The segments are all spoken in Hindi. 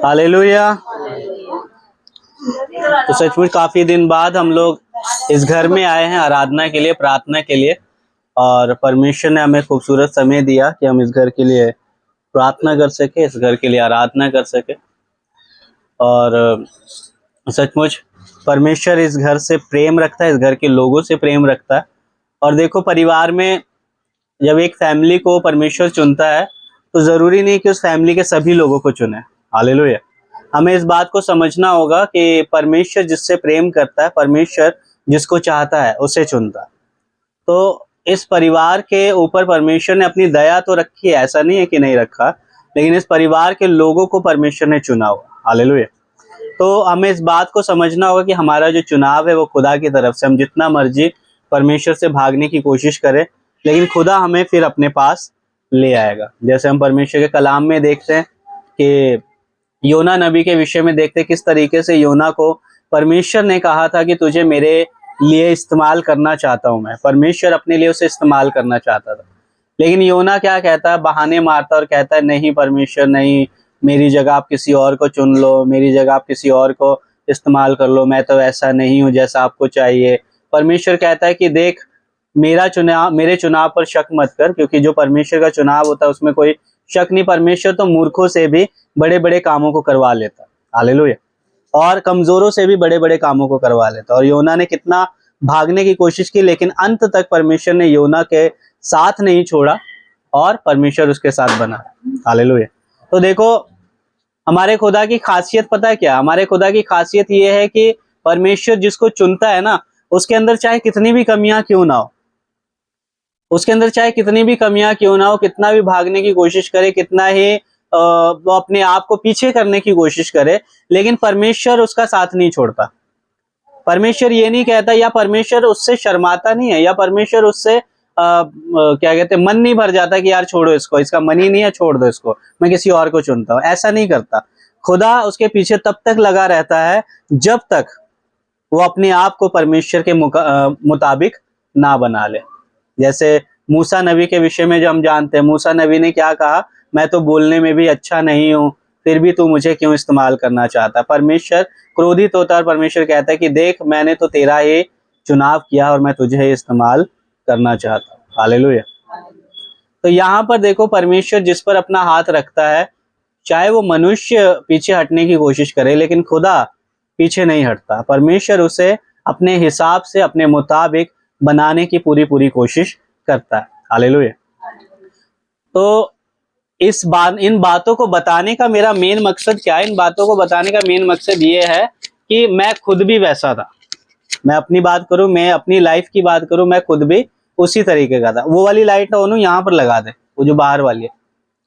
हालेलुया। तो सचमुच काफी दिन बाद हम लोग इस घर में आए हैं आराधना के लिए, प्रार्थना के लिए। और परमेश्वर ने हमें खूबसूरत समय दिया कि हम इस घर के लिए प्रार्थना कर सके, इस घर के लिए आराधना कर सके। और सचमुच परमेश्वर इस घर से प्रेम रखता है, इस घर के लोगों से प्रेम रखता है। और देखो, परिवार में जब एक फैमिली को परमेश्वर चुनता है तो जरूरी नहीं कि उस फैमिली के सभी लोगों को चुने। हालेलुया। हमें इस बात को समझना होगा कि परमेश्वर जिससे प्रेम करता है, परमेश्वर जिसको चाहता है उसे चुनता है। तो इस परिवार के ऊपर परमेश्वर ने अपनी दया तो रखी है, ऐसा नहीं है कि नहीं रखा, लेकिन इस परिवार के लोगों को परमेश्वर ने चुना हुआ। हालेलुया। तो हमें इस बात को समझना होगा कि हमारा जो चुनाव है वो खुदा की तरफ से। हम जितना मर्जी परमेश्वर से भागने की कोशिश करें, लेकिन खुदा हमें फिर अपने पास ले आएगा। जैसे हम परमेश्वर के कलाम में देखते हैं कि योना नबी के विषय में देखते हैं किस तरीके से योना को परमेश्वर ने कहा था कि तुझे मेरे लिए इस्तेमाल करना चाहता हूं मैं। परमेश्वर अपने लिए उसे इस्तेमाल करना चाहता था, लेकिन योना क्या कहता है, बहाने मारता और कहता है नहीं परमेश्वर नहीं, मेरी जगह आप किसी और को चुन लो, मेरी जगह आप किसी और को इस्तेमाल कर लो, मैं तो ऐसा नहीं हूं जैसा आपको चाहिए। परमेश्वर कहता है कि देख, मेरे चुनाव पर शक मत कर, क्योंकि जो परमेश्वर का चुनाव होता है उसमें कोई शक नहीं। परमेश्वर तो मूर्खों से भी बड़े बड़े कामों को करवा लेता है। हालेलुया। और कमजोरों से भी बड़े बड़े कामों को करवा लेता। और योना ने कितना भागने की कोशिश की, लेकिन अंत तक परमेश्वर ने योना के साथ नहीं छोड़ा और परमेश्वर उसके साथ बना। हालेलुया। तो देखो, हमारे खुदा की खासियत पता है क्या? हमारे खुदा की खासियत ये है कि परमेश्वर जिसको चुनता है ना, उसके अंदर चाहे कितनी भी कमियां क्यों ना हो, उसके अंदर चाहे कितनी भी कमियां क्यों ना हो, कितना भी भागने की कोशिश करे, कितना ही वो अपने आप को पीछे करने की कोशिश करे, लेकिन परमेश्वर उसका साथ नहीं छोड़ता। परमेश्वर ये नहीं कहता, या परमेश्वर उससे शर्माता नहीं है, या परमेश्वर उससे क्या कहते हैं, मन नहीं भर जाता कि यार छोड़ो इसको, इसका मन ही नहीं है, छोड़ दो इसको, मैं किसी और को चुनता हूं। ऐसा नहीं करता। खुदा उसके पीछे तब तक लगा रहता है जब तक वो अपने आप को परमेश्वर के मुताबिक ना बना ले। जैसे मूसा नबी के विषय में जो हम जानते हैं, मूसा नबी ने क्या कहा, मैं तो बोलने में भी अच्छा नहीं हूं, फिर भी तू मुझे क्यों इस्तेमाल करना चाहता। परमेश्वर क्रोधित होता है और परमेश्वर कहता है कि देख, मैंने तो तेरा ही चुनाव किया और मैं तुझे ही इस्तेमाल करना चाहता हूँ। हालेलुया। तो यहाँ पर देखो, परमेश्वर जिस पर अपना हाथ रखता है, चाहे वो मनुष्य पीछे हटने की कोशिश करे, लेकिन खुदा पीछे नहीं हटता। परमेश्वर उसे अपने हिसाब से, अपने मुताबिक बनाने की पूरी पूरी कोशिश करता है। हालेलुया। तो इन बातों को बताने का मेरा मेन मकसद क्या है? इन बातों को बताने का मेन मकसद ये है कि मैं खुद भी वैसा था। मैं अपनी बात करूं, मैं अपनी लाइफ की बात करूं, मैं खुद भी उसी तरीके का था। वो वाली लाइट ओनू यहाँ पर लगा दे, वो जो बाहर वाली है।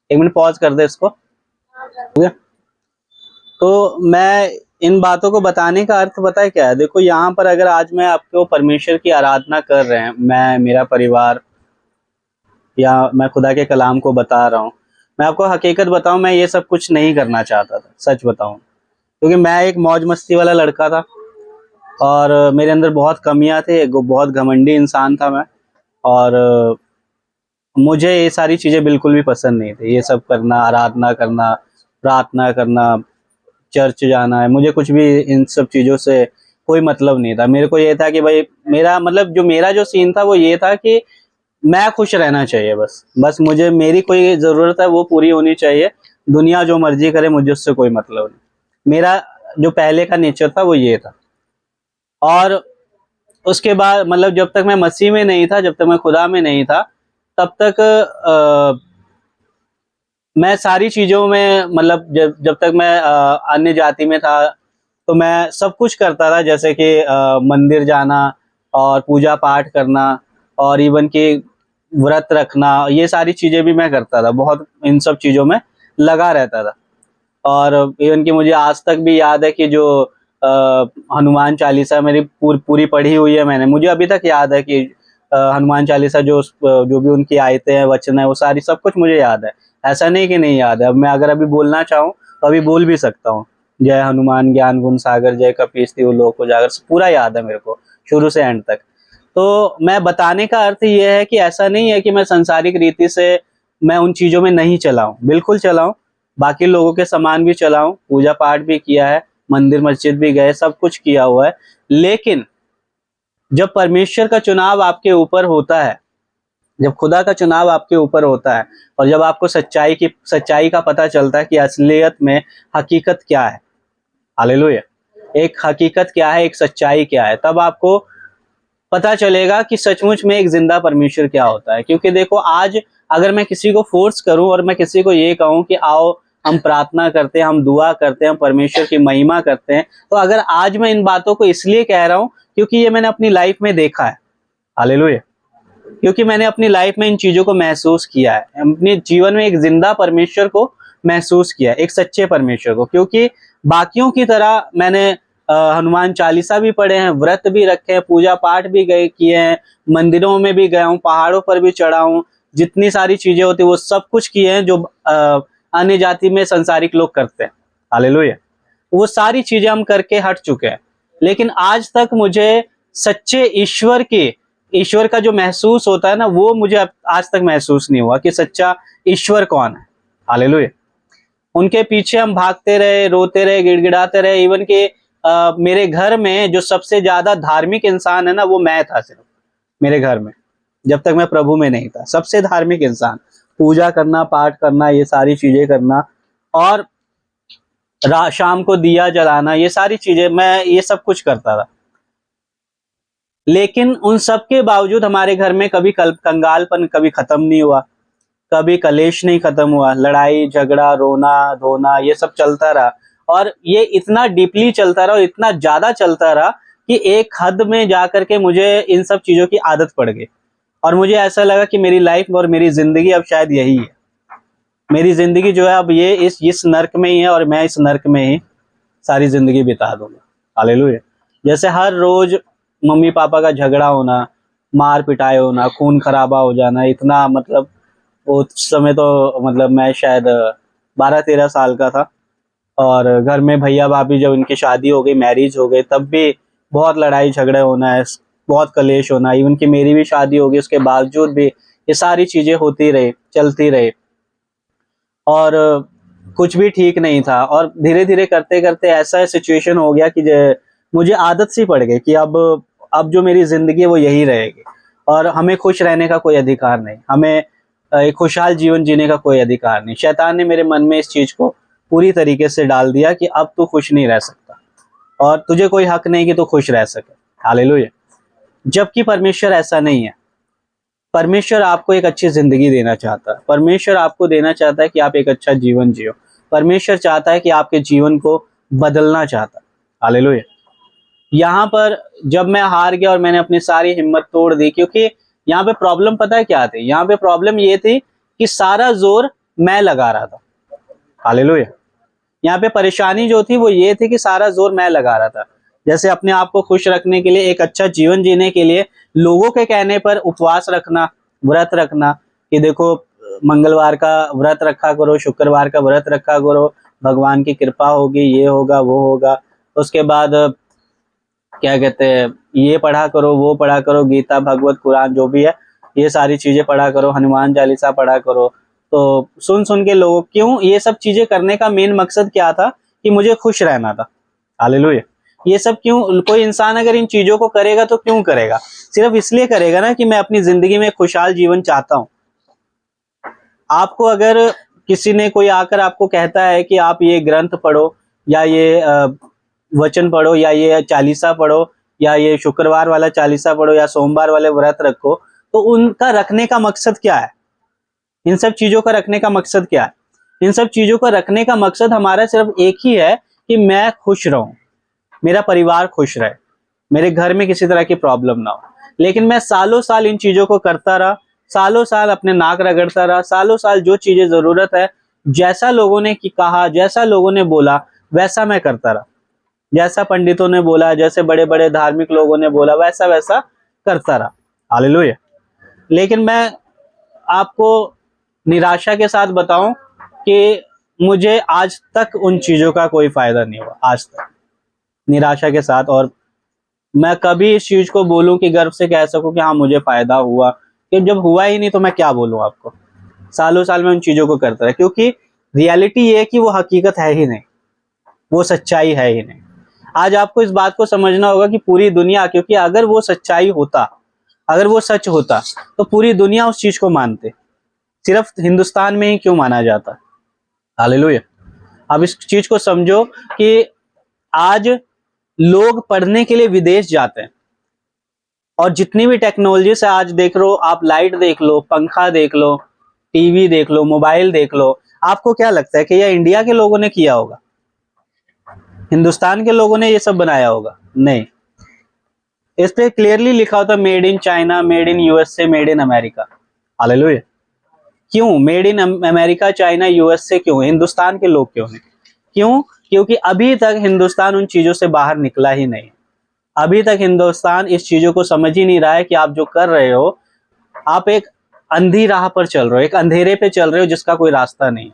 एक मिनट पॉज कर दे इसको। ठीक है। तो मैं इन बातों को बताने का अर्थ पता है क्या है? देखो, यहाँ पर अगर आज मैं आपको परमेश्वर की आराधना कर रहे हैं, मैं, मेरा परिवार, या मैं खुदा के कलाम को बता रहा हूँ, मैं आपको हकीकत बताऊं, मैं ये सब कुछ नहीं करना चाहता था, सच बताऊं। क्योंकि मैं एक मौज मस्ती वाला लड़का था और मेरे अंदर बहुत कमियां थे, बहुत घमंडी इंसान था मैं। और मुझे ये सारी चीजें बिल्कुल भी पसंद नहीं थी, ये सब करना, आराधना करना, प्रार्थना करना, चर्च जाना है, मुझे कुछ भी इन सब चीजों से कोई मतलब नहीं था। मेरे को ये था कि भाई, मेरा जो सीन था वो ये था कि मैं खुश रहना चाहिए, बस बस मुझे, मेरी कोई जरूरत है वो पूरी होनी चाहिए। दुनिया जो मर्जी करे, मुझे उससे कोई मतलब नहीं। मेरा जो पहले का नेचर था वो ये था। और उसके बाद जब तक मैं मसीह में नहीं था, जब तक मैं खुदा में नहीं था, तब तक मैं सारी चीजों में, जब तक मैं अन्य जाति में था, तो मैं सब कुछ करता था। जैसे कि मंदिर जाना और पूजा पाठ करना, और इवन कि व्रत रखना, ये सारी चीजें भी मैं करता था। बहुत इन सब चीजों में लगा रहता था। और इवन कि मुझे आज तक भी याद है कि जो हनुमान चालीसा मेरी पूरी पढ़ी हुई है मैंने। मुझे अभी तक याद है कि हनुमान चालीसा जो भी उनकी आयतें हैं, वचन है, वो सारी सब कुछ मुझे याद है। ऐसा नहीं कि नहीं याद है। अब मैं अगर अभी बोलना चाहूँ तो अभी बोल भी सकता हूँ। जय हनुमान ज्ञान गुण सागर, जय कपीस तिहु लोक उजागर, पूरा याद है मेरे को, शुरू से एंड तक। तो मैं बताने का अर्थ ये है कि ऐसा नहीं है कि मैं संसारिक रीति से मैं उन चीजों में नहीं चला हूँ, बिल्कुल चला हूँ। बाकी लोगों के समान भी चला हूँ, पूजा पाठ भी किया है, मंदिर मस्जिद भी गए, सब कुछ किया हुआ है। लेकिन जब परमेश्वर का चुनाव आपके ऊपर होता है, जब खुदा का चुनाव आपके ऊपर होता है, और जब आपको सच्चाई का पता चलता है कि असलियत में हकीकत क्या है, हालेलुया, एक हकीकत क्या है, एक सच्चाई क्या है, तब आपको पता चलेगा कि सचमुच में एक जिंदा परमेश्वर क्या होता है। क्योंकि देखो, आज अगर मैं किसी को फोर्स करूं और मैं किसी को ये कहूं कि आओ हम प्रार्थना करते हैं, हम दुआ करते हैं, हम परमेश्वर की महिमा करते हैं, तो अगर आज मैं इन बातों को इसलिए कह रहा हूं क्योंकि ये मैंने अपनी लाइफ में देखा है, हालेलुया, क्योंकि मैंने अपनी लाइफ में इन चीजों को महसूस किया है, अपने जीवन में एक जिंदा परमेश्वर को महसूस किया है, एक सच्चे परमेश्वर को। क्योंकि बाकियों की तरह मैंने हनुमान चालीसा भी पढ़े हैं, व्रत भी रखे हैं, पूजा पाठ भी गए किए हैं, मंदिरों में भी गया हूँ, पहाड़ों पर भी चढ़ा हूँ, जितनी सारी चीजें होती वो सब कुछ किए हैं जो अन्य जाति में संसारिक लोग करते हैं, हालेलुया। वो सारी चीजें हम करके हट चुके हैं, लेकिन आज तक मुझे सच्चे ईश्वर का जो महसूस होता है ना, वो मुझे आज तक महसूस नहीं हुआ कि सच्चा ईश्वर कौन है, हालेलुया। उनके पीछे हम भागते रहे, रोते रहे, गिड़गिड़ाते रहे। इवन के मेरे घर में जो सबसे ज्यादा धार्मिक इंसान है ना, वो मैं था। सिर्फ मेरे घर में, जब तक मैं प्रभु में नहीं था, सबसे धार्मिक इंसान, पूजा करना, पाठ करना, ये सारी चीजें करना, और शाम को दिया जलाना, ये सारी चीजें मैं ये सब कुछ करता था। लेकिन उन सब के बावजूद हमारे घर में कभी कंगालपन कभी खत्म नहीं हुआ, कभी कलेश नहीं खत्म हुआ, लड़ाई झगड़ा रोना धोना ये सब चलता रहा। और ये इतना डीपली चलता रहा और इतना ज्यादा चलता रहा कि एक हद में जाकर के मुझे इन सब चीजों की आदत पड़ गई, और मुझे ऐसा लगा कि मेरी लाइफ और मेरी जिंदगी अब शायद यही है। मेरी जिंदगी जो है अब ये इस नर्क में ही है, और मैं इस नर्क में ही सारी जिंदगी बिता दूंगा, हालेलुया। जैसे हर रोज मम्मी पापा का झगड़ा होना, मार पिटाई होना, खून खराबा हो जाना, इतना मतलब उस समय तो मतलब मैं शायद 12-13 साल का था, और घर में भैया भाभी जब इनकी शादी हो गई, मैरिज हो गई, तब भी बहुत लड़ाई झगड़े होना है, बहुत कलेश होना। इवन कि मेरी भी शादी हो गई, उसके बावजूद भी ये सारी चीजें होती रही, चलती रही, और कुछ भी ठीक नहीं था। और धीरे धीरे करते करते ऐसा सिचुएशन हो गया कि मुझे आदत सी पड़ गई कि अब जो मेरी जिंदगी है वो यही रहेगी, और हमें खुश रहने का कोई अधिकार नहीं, हमें एक खुशहाल जीवन जीने का कोई अधिकार नहीं। शैतान ने मेरे मन में इस चीज को पूरी तरीके से डाल दिया कि अब तू खुश नहीं रह सकता, और तुझे कोई हक नहीं कि तू खुश रह सके, हालेलुया। जबकि परमेश्वर ऐसा नहीं है। परमेश्वर आपको एक अच्छी जिंदगी देना चाहता है, परमेश्वर आपको देना चाहता है कि आप एक अच्छा जीवन जियो, परमेश्वर चाहता है कि आपके जीवन को बदलना चाहता है, हालेलुया। यहाँ पर जब मैं हार गया और मैंने अपनी सारी हिम्मत तोड़ दी, क्योंकि यहाँ पे प्रॉब्लम पता है क्या थी? यहाँ पे प्रॉब्लम ये थी कि सारा जोर मैं लगा रहा था, हालेलुया। यहाँ पे परेशानी जो थी वो ये थी कि सारा जोर मैं लगा रहा था। जैसे अपने आप को खुश रखने के लिए, एक अच्छा जीवन जीने के लिए लोगों के कहने पर उपवास रखना, व्रत रखना, कि देखो मंगलवार का व्रत रखा करो, शुक्रवार का व्रत रखा करो, भगवान की कृपा होगी, ये होगा वो होगा। उसके बाद क्या कहते हैं, ये पढ़ा करो, वो पढ़ा करो, गीता भगवत कुरान जो भी है ये सारी चीजें पढ़ा करो, हनुमान चालीसा पढ़ा करो। तो सुन सुन के लोग, क्यों ये सब चीजें करने का मेन मकसद क्या था? कि मुझे खुश रहना था, हालेलुया। ये सब क्यों, कोई इंसान अगर इन चीजों को करेगा तो क्यों करेगा? सिर्फ इसलिए करेगा ना कि मैं अपनी जिंदगी में खुशहाल जीवन चाहता हूँ। आपको अगर किसी ने कोई आकर आपको कहता है कि आप ये ग्रंथ पढ़ो, या ये वचन पढ़ो, या ये चालीसा पढ़ो, या ये शुक्रवार वाला चालीसा पढ़ो, या सोमवार वाले व्रत रखो, तो उनका रखने का मकसद क्या है? इन सब चीजों का रखने का मकसद क्या है? इन सब चीजों का रखने का मकसद हमारा सिर्फ एक ही है कि मैं खुश रहूं, मेरा परिवार खुश रहे, मेरे घर में किसी तरह की प्रॉब्लम ना हो। लेकिन मैं सालों साल इन चीजों को करता रहा, सालों साल अपने नाक रगड़ता रहा, सालों साल जो चीजें जरूरत है, जैसा लोगों ने कहा, जैसा लोगों ने बोला, वैसा मैं करता रहा। जैसा पंडितों ने बोला, जैसे बड़े बड़े धार्मिक लोगों ने बोला, वैसा वैसा करता रहा, हालेलुया। लेकिन मैं आपको निराशा के साथ बताऊं कि मुझे आज तक उन चीजों का कोई फायदा नहीं हुआ, आज तक, निराशा के साथ। और मैं कभी इस चीज को बोलूं कि गर्व से कह सकूं कि हाँ मुझे फायदा हुआ, कि जब हुआ ही नहीं तो मैं क्या बोलूं आपको। सालों साल में उन चीजों को करता रहा, क्योंकि रियलिटी ये है कि वो हकीकत है ही नहीं, वो सच्चाई है ही नहीं। आज आपको इस बात को समझना होगा कि पूरी दुनिया, क्योंकि अगर वो सच्चाई होता, अगर वो सच होता तो पूरी दुनिया उस चीज को मानते, सिर्फ हिंदुस्तान में ही क्यों माना जाता। हालेलुया। अब इस चीज को समझो कि आज लोग पढ़ने के लिए विदेश जाते हैं, और जितनी भी टेक्नोलॉजी से आज देख लो आप, लाइट देख लो, पंखा देख लो, टीवी देख लो, मोबाइल देख लो, आपको क्या लगता है कि यह इंडिया के लोगों ने किया होगा, हिंदुस्तान के लोगों ने ये सब बनाया होगा? नहीं। इस पे क्लियरली लिखा होता made in China, made in USA, made in America. Hallelujah. क्यों made in America, China, USA क्यों? हिंदुस्तान के लोग क्यों नहीं? क्यों? क्योंकि अभी तक हिंदुस्तान उन चीजों से बाहर निकला ही नहीं। अभी तक हिंदुस्तान इस चीजों को समझ ही नहीं रहा है कि आप जो कर रहे हो, आप एक अंधी राह पर चल रहे हो, एक अंधेरे पे चल रहे हो जिसका कोई रास्ता नहीं।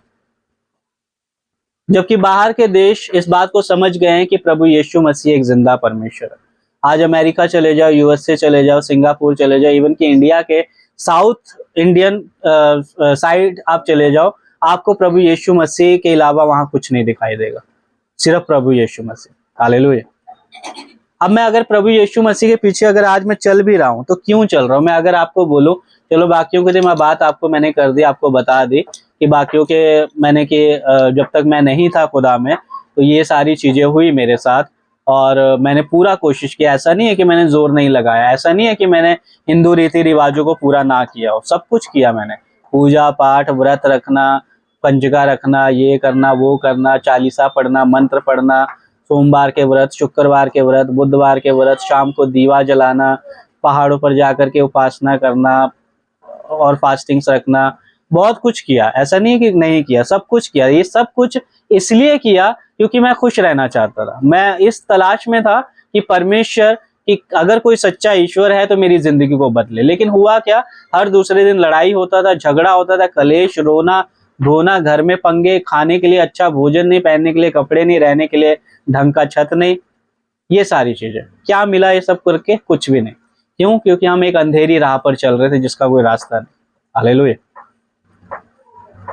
जबकि बाहर के देश इस बात को समझ गए हैं कि प्रभु यीशु मसीह एक जिंदा परमेश्वर है। आज अमेरिका चले जाओ, यूएसए चले जाओ, सिंगापुर चले जाओ, इवन कि इंडिया के साउथ इंडियन साइड आप चले जाओ, आपको प्रभु यीशु मसीह के अलावा वहां कुछ नहीं दिखाई देगा, सिर्फ प्रभु यीशु मसीह। हालेलुया। अब मैं अगर प्रभु यीशु मसीह के पीछे अगर आज मैं चल भी रहा हूं तो क्यों चल रहा हूं? मैं अगर आपको बोलूं, चलो बाकियों की मैं बात आपको मैंने कर दी, आपको बता दी कि बाकियों के मैंने कि जब तक मैं नहीं था खुदा में तो ये सारी चीजें हुई मेरे साथ, और मैंने पूरा कोशिश किया। ऐसा नहीं है कि मैंने जोर नहीं लगाया, ऐसा नहीं है कि मैंने हिंदू रीति रिवाजों को पूरा ना किया हो, सब कुछ किया मैंने। पूजा पाठ, व्रत रखना, पंजिका रखना, ये करना, वो करना, चालीसा पढ़ना, मंत्र पढ़ना, सोमवार के व्रत, शुक्रवार के व्रत, बुधवार के व्रत, शाम को दीवा जलाना, पहाड़ों पर जाकर के उपासना करना और फास्टिंग्स रखना, बहुत कुछ किया। ऐसा नहीं है कि नहीं किया, सब कुछ किया। ये सब कुछ इसलिए किया क्योंकि मैं खुश रहना चाहता था। मैं इस तलाश में था कि परमेश्वर, कि अगर कोई सच्चा ईश्वर है तो मेरी जिंदगी को बदले। लेकिन हुआ क्या, हर दूसरे दिन लड़ाई होता था, झगड़ा होता था, कलेश, रोना धोना, घर में पंगे, खाने के लिए अच्छा भोजन नहीं, पहनने के लिए कपड़े नहीं, रहने के लिए ढंग का छत नहीं। ये सारी चीजें क्या मिला ये सब करके? कुछ भी नहीं। क्यों? क्योंकि हम एक अंधेरी राह पर चल रहे थे जिसका कोई रास्ता नहीं। हालेलुया।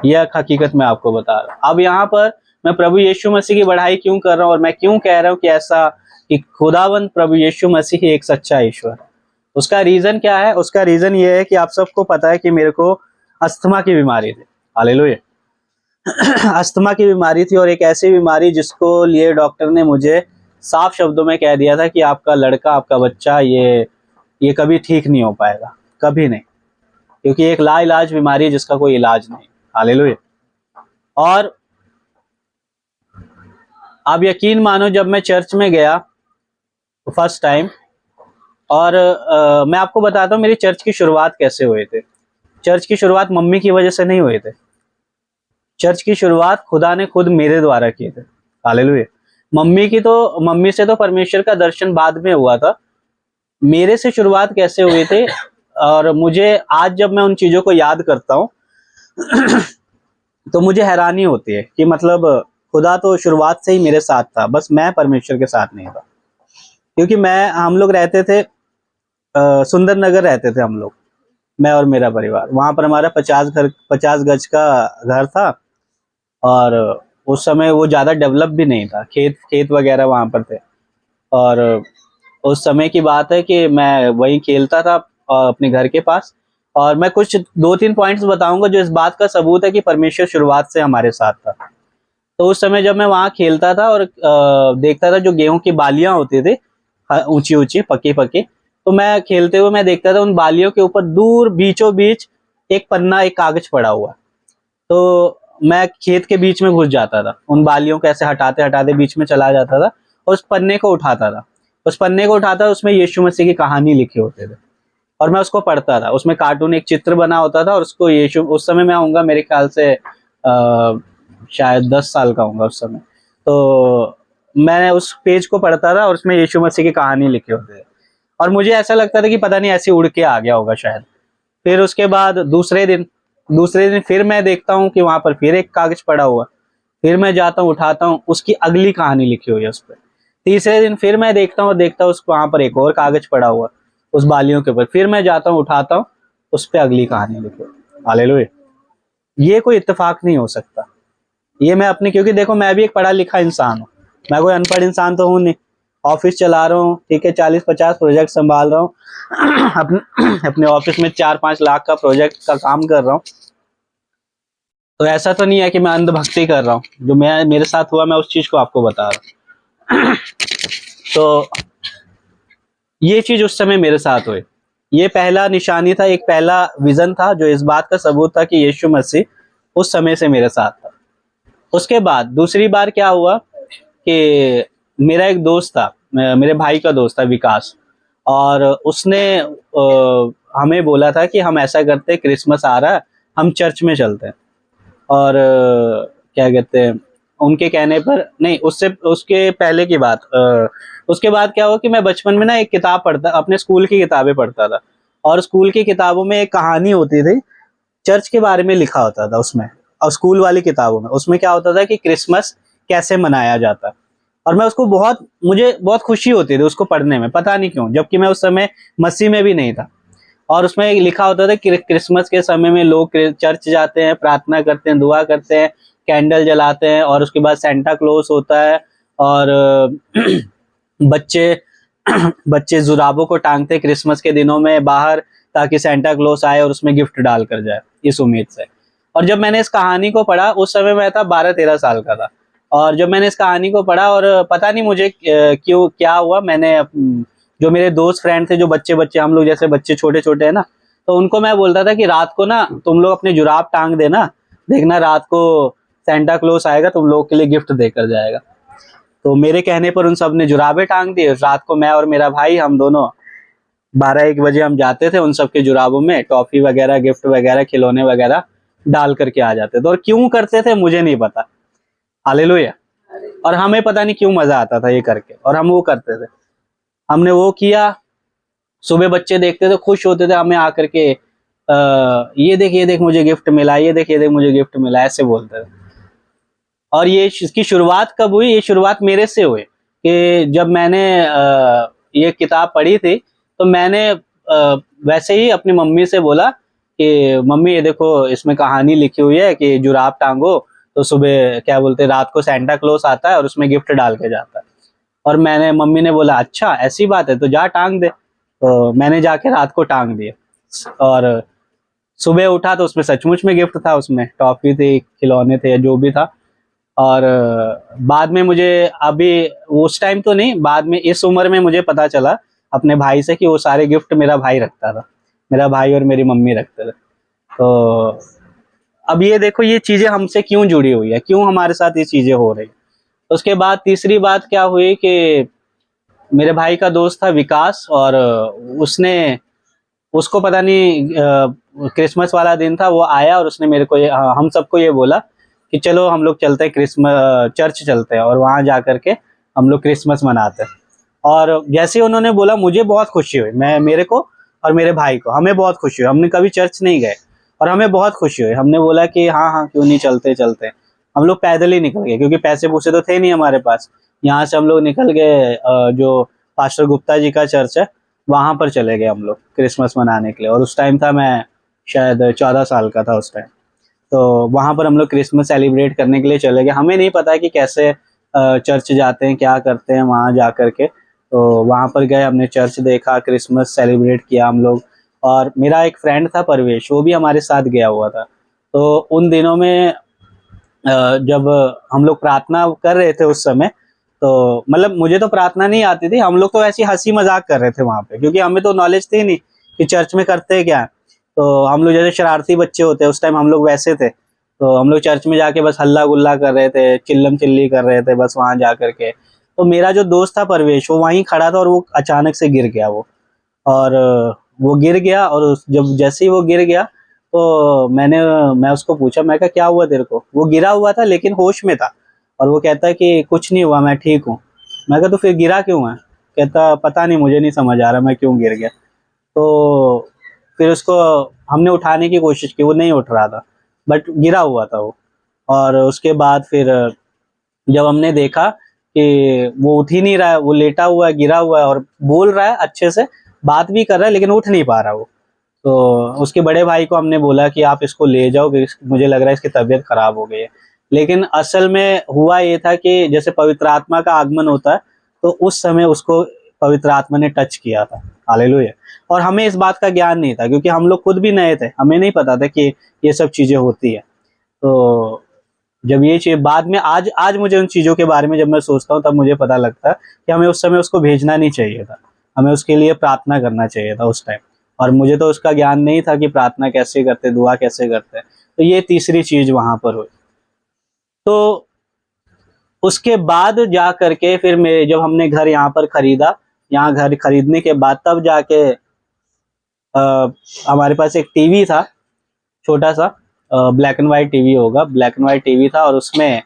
यह हकीकत मैं आपको बता रहा हूं। अब यहाँ पर मैं प्रभु यीशु मसीह की बढ़ाई क्यों कर रहा हूँ, और मैं क्यों कह रहा हूँ कि ऐसा कि खुदावंद प्रभु यीशु मसीह ही एक सच्चा ईश्वर है। उसका रीजन क्या है? उसका रीजन ये है कि आप सबको पता है कि मेरे को अस्थमा की बीमारी थी। हालेलुया। अस्थमा की बीमारी थी, और एक ऐसी बीमारी जिसको लिए डॉक्टर ने मुझे साफ शब्दों में कह दिया था कि आपका लड़का, आपका बच्चा ये कभी ठीक नहीं हो पाएगा, कभी नहीं, क्योंकि एक लाइलाज बीमारी है जिसका कोई इलाज नहीं। हालेलुया। और आप यकीन मानो, जब मैं चर्च में गया फर्स्ट टाइम, और मैं आपको बताता हूँ मेरी चर्च की शुरुआत कैसे हुए थे। चर्च की शुरुआत मम्मी की वजह से नहीं हुए थे, चर्च की शुरुआत खुदा ने खुद मेरे द्वारा किए थे। हालेलुया। मम्मी से तो परमेश्वर का दर्शन बाद में हुआ था, मेरे से शुरुआत कैसे हुए थे। और मुझे आज जब मैं उन चीजों को याद करता हूँ तो मुझे हैरानी होती है कि मतलब खुदा तो शुरुआत से ही मेरे साथ था, बस मैं परमेश्वर के साथ नहीं था। क्योंकि हम लोग रहते थे सुंदर नगर रहते थे हम लोग, मैं और मेरा परिवार। वहां पर हमारा 50 गज का घर था, और उस समय वो ज्यादा डेवलप भी नहीं था, खेत खेत वगैरह वहां पर थे। और उस समय की बात है कि मैं वहीं खेलता था अपने घर के पास। और मैं कुछ 2-3 पॉइंट्स बताऊंगा जो इस बात का सबूत है कि परमेश्वर शुरुआत से हमारे साथ था। तो उस समय जब मैं वहां खेलता था और देखता था जो गेहूं की बालियां होती थी, ऊंची ऊंची पक्की पक्की, तो मैं खेलते हुए मैं देखता था उन बालियों के ऊपर दूर बीचों बीच एक पन्ना, एक कागज पड़ा हुआ। तो मैं खेत के बीच में घुस जाता था, उन बालियों को ऐसे हटाते हटाते बीच में चला जाता था, और उस पन्ने को उठाता था। उस पन्ने को उठाता, उसमें यीशु मसीह की कहानी लिखे होते थे, और मैं उसको पढ़ता था। उसमें कार्टून एक चित्र बना होता था, और उसको यीशु, उस समय मैं होऊंगा मेरे ख्याल से शायद 10 साल का होऊंगा उस समय। तो मैं उस पेज को पढ़ता था और उसमें यीशु मसीह की कहानी लिखे होते थे, और मुझे ऐसा लगता था कि पता नहीं ऐसे उड़ के आ गया होगा शायद। फिर उसके बाद दूसरे दिन फिर मैं देखता हूँ कि वहां पर फिर एक कागज पड़ा हुआ। फिर मैं जाता हूँ, उठाता हूँ, उसकी अगली कहानी लिखी हुई है उस पर। तीसरे दिन फिर मैं देखता हूँ, उसको वहां पर एक और कागज पड़ा हुआ उस बालियों के ऊपर। फिर मैं जाता हूँ, उठाता हूँ, उस पर अगली कहानी लिखी हुई। हालेलुया। ये कोई इत्तेफाक नहीं हो सकता, ये मैं अपनी, क्योंकि देखो मैं भी एक पढ़ा लिखा इंसान हूँ, मैं कोई अनपढ़ इंसान तो हूँ नहीं। ऑफिस चला रहा हूँ, ठीक है, 40-50 प्रोजेक्ट संभाल रहा हूँ अपने अपने ऑफिस में 4-5 लाख का प्रोजेक्ट का काम कर रहा हूँ। तो ऐसा तो नहीं है कि मैं अंधभक्ति कर रहा हूँ, जो मैं मेरे साथ हुआ मैं उस चीज को आपको बता रहा हूँ। तो ये चीज उस समय मेरे साथ हुई। ये पहला निशानी था, एक पहला विजन था जो इस बात का सबूत था कि यीशु मसीह उस समय से मेरे साथ था। उसके बाद दूसरी बार क्या हुआ कि मेरा एक दोस्त था, मेरे भाई का दोस्त था विकास, और उसने हमें बोला था कि हम ऐसा करते हैं, क्रिसमस आ रहा है, हम चर्च में चलते हैं। और क्या कहते हैं, उनके कहने पर नहीं, उससे उसके पहले की बात, उसके बाद क्या हुआ कि मैं बचपन में ना एक किताब पढ़ता, अपने स्कूल की किताबें पढ़ता था, और स्कूल की किताबों में एक कहानी होती थी, चर्च के बारे में लिखा होता था उसमें। और स्कूल वाली किताबों में उसमें क्या होता था कि क्रिसमस कैसे मनाया जाता है। और मैं उसको बहुत, मुझे बहुत खुशी होती थी उसको पढ़ने में, पता नहीं क्यों, जबकि मैं उस समय मसीह में भी नहीं था। और उसमें लिखा होता था कि क्रिसमस के समय में लोग चर्च जाते हैं, प्रार्थना करते हैं, दुआ करते हैं, कैंडल जलाते हैं, और उसके बाद सेंटा क्लॉज होता है, और बच्चे बच्चे जुराबों को टांगते हैं क्रिसमस के दिनों में बाहर, ताकि सेंटा क्लॉज आए और उसमें गिफ्ट डाल कर जाए, इस उम्मीद से। और जब मैंने इस कहानी को पढ़ा, उस समय मैं था 12-13 साल का था, और जब मैंने इस कहानी को पढ़ा, और पता नहीं मुझे क्यों क्या हुआ, मैंने जो मेरे दोस्त फ्रेंड थे, जो बच्चे बच्चे हम लोग जैसे बच्चे छोटे छोटे हैं ना, तो उनको मैं बोलता था कि रात को ना तुम लोग अपने जुराब टांग देना, देखना रात को सेंटा क्लॉज आएगा, तुम लोग के लिए गिफ्ट देकर जाएगा। तो मेरे कहने पर उन सब ने जुराबे टांग दिए। रात को मैं और मेरा भाई, हम दोनों 12-1 बजे हम जाते थे, उन सबके जुराबों में टॉफी वगैरह, गिफ्ट वगैरह, खिलौने वगैरह डाल करके आ जाते थे। और क्यों करते थे मुझे नहीं पता, हालेलुया। और हमें पता नहीं क्यों मजा आता था ये करके, और हम वो करते थे। हमने वो किया। सुबह बच्चे देखते थे, खुश होते थे, हमें आकर के ये देख मुझे गिफ्ट मिला, ये देख मुझे गिफ्ट मिला, ऐसे बोलते थे। और ये इसकी शुरुआत कब हुई, ये शुरुआत मेरे से हुई कि जब मैंने ये किताब पढ़ी थी, तो मैंने वैसे ही अपनी मम्मी से बोला कि मम्मी ये देखो, इसमें कहानी लिखी हुई है कि जुराब टांगो तो सुबह क्या बोलते, रात को सेंटा क्लॉज आता है और उसमें गिफ्ट डाल के जाता है। और मैंने, मम्मी ने बोला अच्छा ऐसी बात है तो जा टांग दे। तो मैंने जाके रात को टांग दिए, और सुबह उठा तो उसमें सचमुच में गिफ्ट था, उसमें टॉफी थी, खिलौने थे, जो भी था। और बाद में मुझे, अभी उस टाइम तो नहीं, बाद में इस उम्र में मुझे पता चला अपने भाई से कि वो सारे गिफ्ट मेरा भाई रखता था, मेरा भाई और मेरी मम्मी रखते थे। तो अब ये देखो ये चीजें हमसे क्यों जुड़ी हुई है, क्यों हमारे साथ ये चीजें हो रही है। उसके बाद तीसरी बात क्या हुई कि मेरे भाई का दोस्त था विकास, और उसने, उसको पता नहीं क्रिसमस वाला दिन था, वो आया और उसने मेरे को हम सबको ये बोला कि चलो हम लोग चलते हैं, क्रिसमस चर्च चलते हैं, और वहां जा करके हम लोग क्रिसमस मनाते हैं। और जैसे ही उन्होंने बोला मुझे बहुत खुशी हुई, मैं, मेरे को और मेरे भाई को, हमें बहुत खुशी हुई। हमने कभी चर्च नहीं गए और हमें बहुत खुशी हुई। हमने बोला कि हाँ हाँ क्यों नहीं, चलते चलते। हम लोग पैदल ही निकल गए, क्योंकि पैसे पूसे तो थे नहीं हमारे पास। यहाँ से हम लोग निकल गए, जो पास्टर गुप्ता जी का चर्च है वहां पर चले गए हम लोग क्रिसमस मनाने के लिए। और उस टाइम था, मैं शायद 14 साल का था उस टाइम। तो वहां पर हम लोग क्रिसमस सेलिब्रेट करने के लिए चले गए। हमें नहीं पता कि कैसे चर्च जाते हैं, क्या करते हैं वहां जा करके। तो वहां पर गए, हमने चर्च देखा, क्रिसमस सेलिब्रेट किया हम लोग। और मेरा एक फ्रेंड था परवेश, वो भी हमारे साथ गया हुआ था। तो उन दिनों में जब हम लोग प्रार्थना कर रहे थे उस समय, तो मतलब मुझे तो प्रार्थना नहीं आती थी, हम लोग तो ऐसी हंसी मजाक कर रहे थे वहां पे, क्योंकि हमें तो नॉलेज थी नहीं कि चर्च में करते क्या है। तो हम लोग जैसे शरारती बच्चे होते हैं, उस टाइम हम लोग वैसे थे। तो हम लोग चर्च में जाके बस हल्ला गुल्ला कर रहे थे, चिल्लम चिल्ली कर रहे थे बस वहां जा करके। तो मेरा जो दोस्त था परवेश, वो वहीं खड़ा था, और वो अचानक से गिर गया वो। और वो गिर गया, और जब जैसे ही वो गिर गया, तो मैं उसको पूछा, मैं कहा क्या हुआ तेरे को। वो गिरा हुआ था लेकिन होश में था, और वो कहता है कि कुछ नहीं हुआ, मैं ठीक हूँ। मैं कहा तो फिर गिरा क्यों है। कहता पता नहीं, मुझे नहीं समझ आ रहा मैं क्यों गिर गया। तो फिर उसको हमने उठाने की कोशिश की, वो नहीं उठ रहा था, बट गिरा हुआ था वो। और उसके बाद फिर जब हमने देखा कि वो उठ ही नहीं रहा है, वो लेटा हुआ है, गिरा हुआ है, और बोल रहा है अच्छे से, बात भी कर रहा है, लेकिन उठ नहीं पा रहा वो। तो उसके बड़े भाई को हमने बोला कि आप इसको ले जाओ, मुझे लग रहा है इसकी तबीयत खराब हो गई है। लेकिन असल में हुआ ये था कि जैसे पवित्र आत्मा का आगमन होता है, तो उस समय उसको पवित्र आत्मा ने टच किया था। हालेलुया। और हमें इस बात का ज्ञान नहीं था, क्योंकि हम लोग खुद भी नए थे, हमें नहीं पता था कि ये सब चीजें होती है। तो जब ये चीज बाद में, आज आज मुझे उन चीजों के बारे में जब मैं सोचता हूँ, तब मुझे पता लगता है कि हमें उस समय उसको भेजना नहीं चाहिए था, हमें उसके लिए प्रार्थना करना चाहिए था उस टाइम। और मुझे तो उसका ज्ञान नहीं था कि प्रार्थना कैसे करते, दुआ कैसे करते। तो ये तीसरी चीज वहां पर हुई। तो उसके बाद जा करके फिर मेरे, जब हमने घर यहाँ पर खरीदा, यहाँ घर खरीदने के बाद तब जाके हमारे पास एक टीवी था, छोटा सा ब्लैक एंड वाइट टीवी होगा, ब्लैक एंड वाइट टीवी था। और उसमें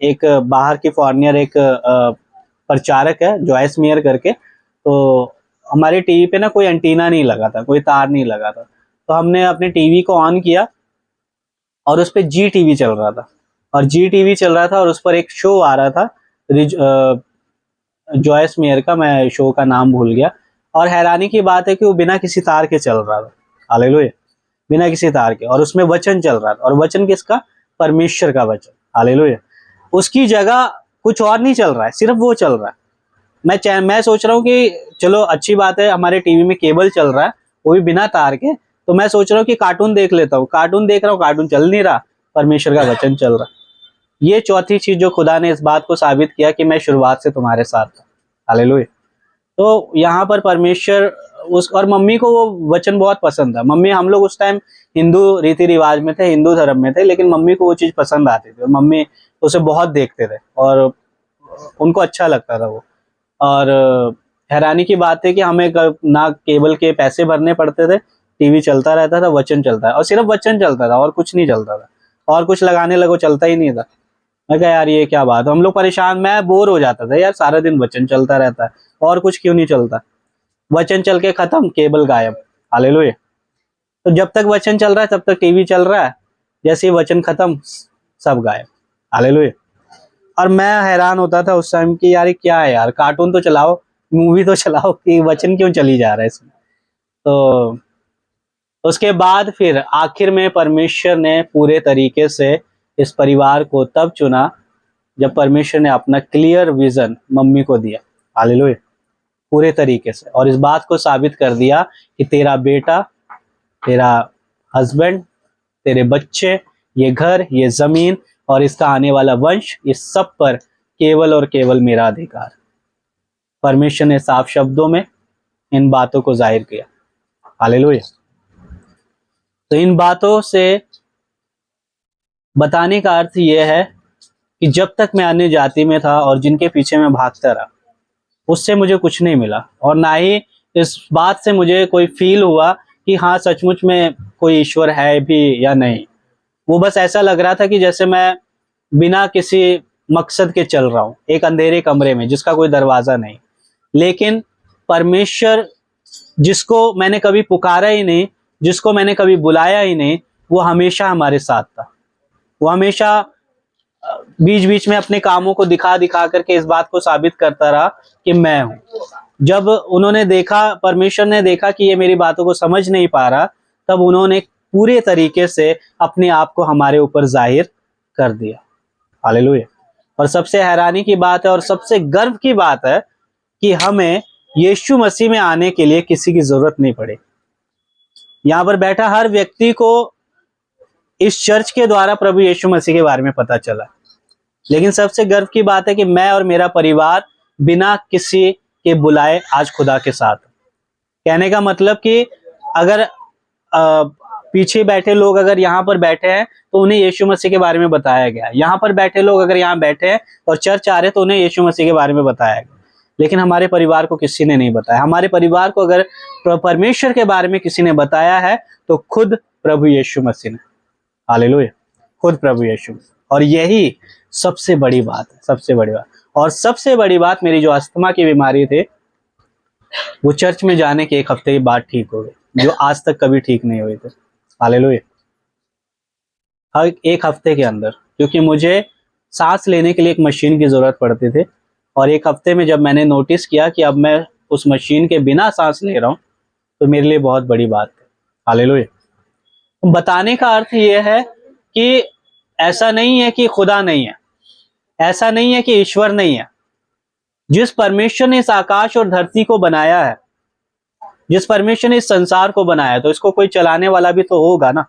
एक बाहर की फॉरनियर एक प्रचारक है, जॉयस मेयर करके। तो हमारे टीवी पे ना कोई एंटीना नहीं लगा था, कोई तार नहीं लगा था। तो हमने अपने टीवी को ऑन किया और उस पे जी टीवी चल रहा था, और जी टीवी चल रहा था और उस पर एक शो आ रहा था, जॉयस मेयर का, मैं शो का नाम भूल गया। और हैरानी की बात है कि वो बिना किसी तार के चल रहा था। हालेलुया। बिना किसी तार के, और उसमें वचन चल रहा था। और वचन किसका? परमेश्वर का वचन। हालेलुया। उसकी जगह कुछ और नहीं चल रहा है, सिर्फ वो चल रहा है। मैं सोच रहा हूँ कि चलो अच्छी बात है, हमारे टीवी में केबल चल रहा है, वो भी बिना तार के। तो मैं सोच रहा हूँ कि कार्टून देख लेता हूँ, कार्टून देख रहा हूँ, कार्टून चल नहीं रहा, परमेश्वर का वचन चल रहा। ये चौथी चीज जो खुदा ने इस बात को साबित किया कि मैं शुरुआत से तुम्हारे साथ था। हालेलुया। तो यहाँ पर परमेश्वर उस, और मम्मी को वो वचन बहुत पसंद था। मम्मी, हम लोग उस टाइम हिंदू रीति रिवाज में थे, हिंदू धर्म में थे, लेकिन मम्मी को वो चीज पसंद आती थी और मम्मी उसे बहुत देखते थे और उनको अच्छा लगता था वो। और हैरानी की बात है कि हमें ना केबल के पैसे भरने पड़ते थे, टीवी चलता रहता था, वचन चलता है, और सिर्फ वचन चलता था और कुछ नहीं चलता था। और कुछ लगाने लगो चलता ही नहीं था। मैं कहा यार ये क्या बात है, हम लोग परेशान, मैं बोर हो जाता था यार, सारा दिन वचन चलता रहता है और कुछ क्यों नहीं चलता। वचन चल के खत्म, केबल गायब। हालेलुया। तो जब तक वचन चल रहा है तब तक टीवी चल रहा है, जैसे ही वचन खत्म सब गायब। हालेलुया। और मैं हैरान होता था उस टाइम कि यार ये क्या है यार, कार्टून तो चलाओ, मूवी तो चलाओ, कि वचन क्यों चली जा रहा है इसमें। तो उसके बाद फिर आखिर में परमेश्वर ने पूरे तरीके से इस परिवार को तब चुना जब परमेश्वर ने अपना क्लियर विजन मम्मी को दिया। हालेलुया। पूरे तरीके से, और इस बात को साबित कर दिया कि तेरा बेटा, तेरा हस्बैंड, तेरे बच्चे, ये घर, ये जमीन और इसका आने वाला वंश, इस सब पर केवल और केवल मेरा अधिकार। परमेश्वर ने साफ शब्दों में इन बातों को जाहिर किया। हालेलुया। तो इन बातों से बताने का अर्थ यह है कि जब तक मैं अन्य जाति में था और जिनके पीछे मैं भागता रहा, उससे मुझे कुछ नहीं मिला, और ना ही इस बात से मुझे कोई फील हुआ कि हाँ सचमुच में कोई ईश्वर है भी या नहीं। वो बस ऐसा लग रहा था कि जैसे मैं बिना किसी मकसद के चल रहा हूँ, एक अंधेरे कमरे में जिसका कोई दरवाजा नहीं। लेकिन परमेश्वर, जिसको मैंने कभी पुकारा ही नहीं, जिसको मैंने कभी बुलाया ही नहीं, वो हमेशा हमारे साथ था। वो हमेशा बीच बीच में अपने कामों को दिखा दिखा करके इस बात को साबित करता रहा कि मैं हूं। जब उन्होंने देखा, परमेश्वर ने देखा कि ये मेरी बातों को समझ नहीं पा रहा, तब उन्होंने पूरे तरीके से अपने आप को हमारे ऊपर जाहिर कर दिया। हालेलुया। और सबसे हैरानी की बात है और सबसे गर्व की बात है कि हमें यीशु मसीह में आने के लिए किसी की जरूरत नहीं पड़ी। यहाँ पर बैठा हर व्यक्ति को इस चर्च के द्वारा प्रभु यीशु मसीह के बारे में पता चला। लेकिन सबसे गर्व की बात है कि मैं और मेरा परिवार बिना किसी के बुलाए आज खुदा के साथ। कहने का मतलब कि अगर पीछे बैठे लोग अगर यहाँ पर बैठे हैं तो उन्हें यीशु मसीह के बारे में बताया गया। यहाँ पर बैठे लोग अगर यहाँ बैठे हैं और चर्च आ रहे हैं तो उन्हें यीशु मसीह के बारे में बताया गया। लेकिन हमारे परिवार को किसी ने नहीं बताया। हमारे परिवार को अगर परमेश्वर के बारे में किसी ने बताया है तो खुद प्रभु यीशु मसीह ने। हालेलुया। खुद प्रभु यीशु। और यही सबसे बड़ी बात है, सबसे बड़ी बात। और सबसे बड़ी बात, मेरी जो अस्थमा की बीमारी थी वो चर्च में जाने के एक हफ्ते के बाद ठीक हो गई, जो आज तक कभी ठीक नहीं हुई थी। हालेलुया। हर एक हफ्ते के अंदर, क्योंकि मुझे सांस लेने के लिए एक मशीन की जरूरत पड़ती थी, और एक हफ्ते में जब मैंने नोटिस किया कि अब मैं उस मशीन के बिना सांस ले रहा हूँ, तो मेरे लिए बहुत बड़ी बात है। हालेलुया। बताने का अर्थ यह है कि ऐसा नहीं है कि खुदा नहीं है, ऐसा नहीं है कि ईश्वर नहीं है। जिस परमेश्वर ने इस आकाश और धरती को बनाया है, जिस परमेश्वर ने इस संसार को बनाया, तो इसको कोई चलाने वाला भी तो होगा ना।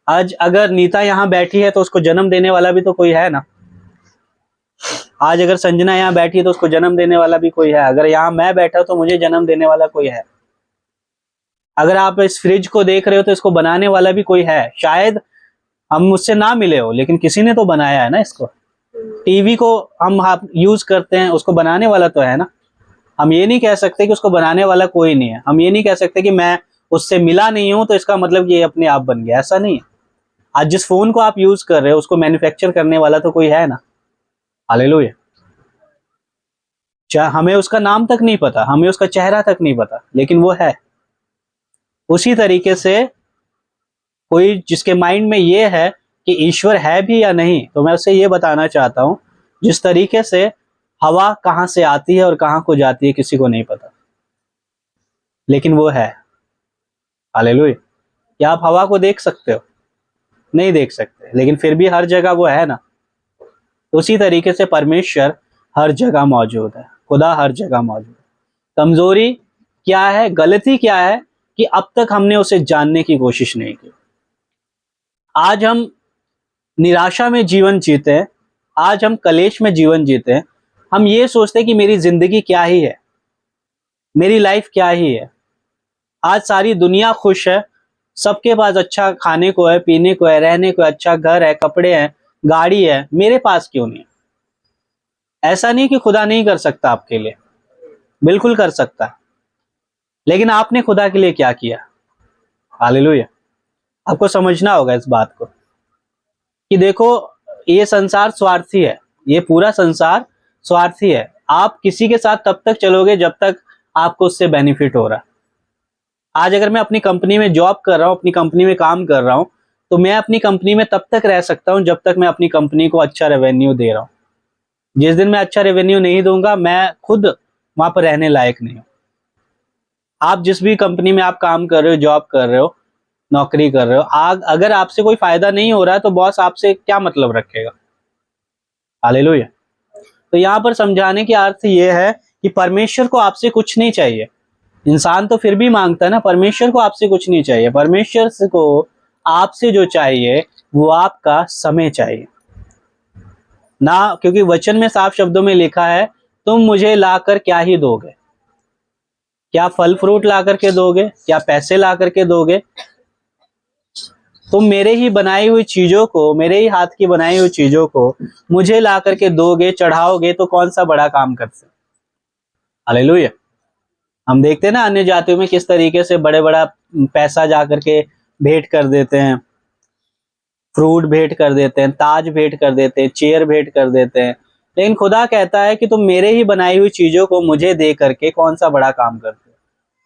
आज अगर नीता यहाँ बैठी है तो उसको जन्म देने वाला भी तो कोई है ना। आज अगर संजना यहाँ बैठी है तो उसको जन्म देने वाला भी कोई है। अगर यहाँ मैं बैठा तो मुझे जन्म देने वाला कोई है। अगर आप इस फ्रिज को देख रहे हो तो इसको बनाने वाला भी कोई है। शायद हम मुझसे ना मिले हो, लेकिन किसी ने तो बनाया है ना इसको। टीवी को हम यूज करते हैं, उसको बनाने वाला तो है ना। हम ये नहीं कह सकते कि उसको बनाने वाला कोई नहीं है। हम ये नहीं कह सकते कि मैं उससे मिला नहीं हूं तो इसका मतलब कि ये अपने आप बन गया, ऐसा नहीं है। आज जिस फोन को आप यूज कर रहे हो उसको मैन्युफैक्चर करने वाला तो कोई है ना। हालेलुया। हमें उसका नाम तक नहीं पता, हमें उसका चेहरा तक नहीं पता, लेकिन वो है। उसी तरीके से कोई जिसके माइंड में ये है कि ईश्वर है भी या नहीं, तो मैं उसे ये बताना चाहता हूं, जिस तरीके से हवा कहां से आती है और कहां को जाती है किसी को नहीं पता, लेकिन वो है। हालेलुया। क्या आप हवा को देख सकते हो? नहीं देख सकते, लेकिन फिर भी हर जगह वो है ना। उसी तरीके से परमेश्वर हर जगह मौजूद है, खुदा हर जगह मौजूद है। कमजोरी क्या है, गलती क्या है कि अब तक हमने उसे जानने की कोशिश नहीं की। आज हम निराशा में जीवन जीते हैं, आज हम कलेश में जीवन जीते हैं। हम ये सोचते हैं कि मेरी जिंदगी क्या ही है, मेरी लाइफ क्या ही है। आज सारी दुनिया खुश है, सबके पास अच्छा खाने को है, पीने को है, रहने को है, अच्छा घर है, कपड़े हैं, गाड़ी है, मेरे पास क्यों नहीं है? ऐसा नहीं कि खुदा नहीं कर सकता आपके लिए, बिल्कुल कर सकता है। लेकिन आपने खुदा के लिए क्या किया? हालेलुया। आपको समझना होगा इस बात को कि देखो, ये संसार स्वार्थी है, ये पूरा संसार स्वार्थी है। आप किसी के साथ तब तक चलोगे जब तक आपको उससे बेनिफिट हो रहा है। आज अगर मैं अपनी कंपनी में जॉब कर रहा हूँ, अपनी कंपनी में काम कर रहा हूँ, तो मैं अपनी कंपनी में तब तक रह सकता हूँ जब तक मैं अपनी कंपनी को अच्छा रेवेन्यू दे रहा हूँ। जिस दिन मैं अच्छा रेवेन्यू नहीं दूंगा, मैं खुद वहां पर रहने लायक नहीं हूँ। आप जिस भी कंपनी में आप काम कर रहे हो, जॉब कर रहे हो, नौकरी कर रहे हो, अगर आपसे कोई फायदा नहीं हो रहा है तो बॉस आपसे क्या मतलब रखेगा? हालेलुया। तो यहाँ पर समझाने की अर्थ ये है कि परमेश्वर को आपसे कुछ नहीं चाहिए। इंसान तो फिर भी मांगता है ना, परमेश्वर को आपसे कुछ नहीं चाहिए। परमेश्वर को आपसे जो चाहिए वो आपका समय चाहिए ना, क्योंकि वचन में साफ शब्दों में लिखा है, तुम मुझे लाकर क्या ही दोगे? क्या फल फ्रूट ला करके दोगे? क्या पैसे ला करके दोगे? तुम मेरे ही बनाई हुई चीजों को, मेरे ही हाथ की बनाई हुई चीजों को मुझे ला करके दोगे, चढ़ाओगे, तो कौन सा बड़ा काम करते? हालेलुया। हम देखते हैं ना अन्य जातियों में किस तरीके से बड़े बड़ा पैसा जा करके भेंट कर देते हैं, फ्रूट भेंट कर देते हैं, ताज भेंट कर देते हैं, चेयर भेंट कर देते हैं। लेकिन खुदा कहता है कि तुम मेरे ही बनाई हुई चीजों को मुझे दे करके कौन सा बड़ा काम करते हो?